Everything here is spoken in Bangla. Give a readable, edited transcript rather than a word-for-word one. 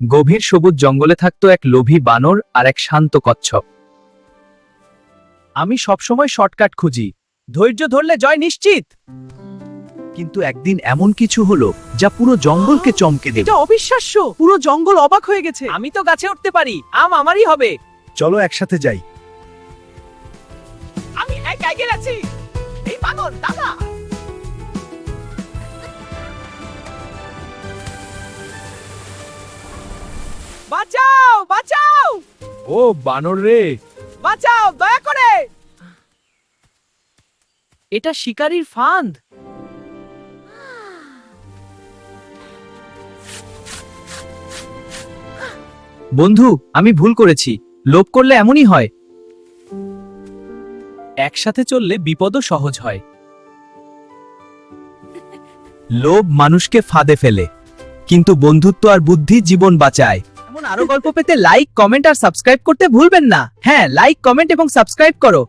গভীর সবুজ জঙ্গলে থাকতো এক লোভী বানর আর এক শান্ত কচ্ছপ। আমি সবসময় শর্টকাট খুঁজি, ধৈর্য ধরলে জয় নিশ্চিত। কিন্তু একদিন এমন কিছু হলো যা পুরো জঙ্গলকে চমকে দেবে। এটা অবিশ্বাস্য, পুরো জঙ্গল অবাক হয়ে গেছে। আমি তো গাছে উঠতে পারি, আম আমারই হবে। চলো একসাথে যাই। আমি একা গেছি। এই বানর দাদা, বাঁচাও বাঁচাও ও বানর রে, বাঁচাও দয়া করে। এটা শিকারীর ফাঁদ। বন্ধু, আমি ভুল করেছি। লোভ করলে এমনই হয়। একসাথে চললে বিপদও সহজ হয়। লোভ মানুষকে ফাঁদে ফেলে, কিন্তু বন্ধুত্ব আর বুদ্ধি জীবন বাঁচায়। এমন আরো গল্প পেতে লাইক, কমেন্ট আর সাবস্ক্রাইব করতে ভুলবেন না। হ্যাঁ, লাইক, কমেন্ট এবং সাবস্ক্রাইব করো।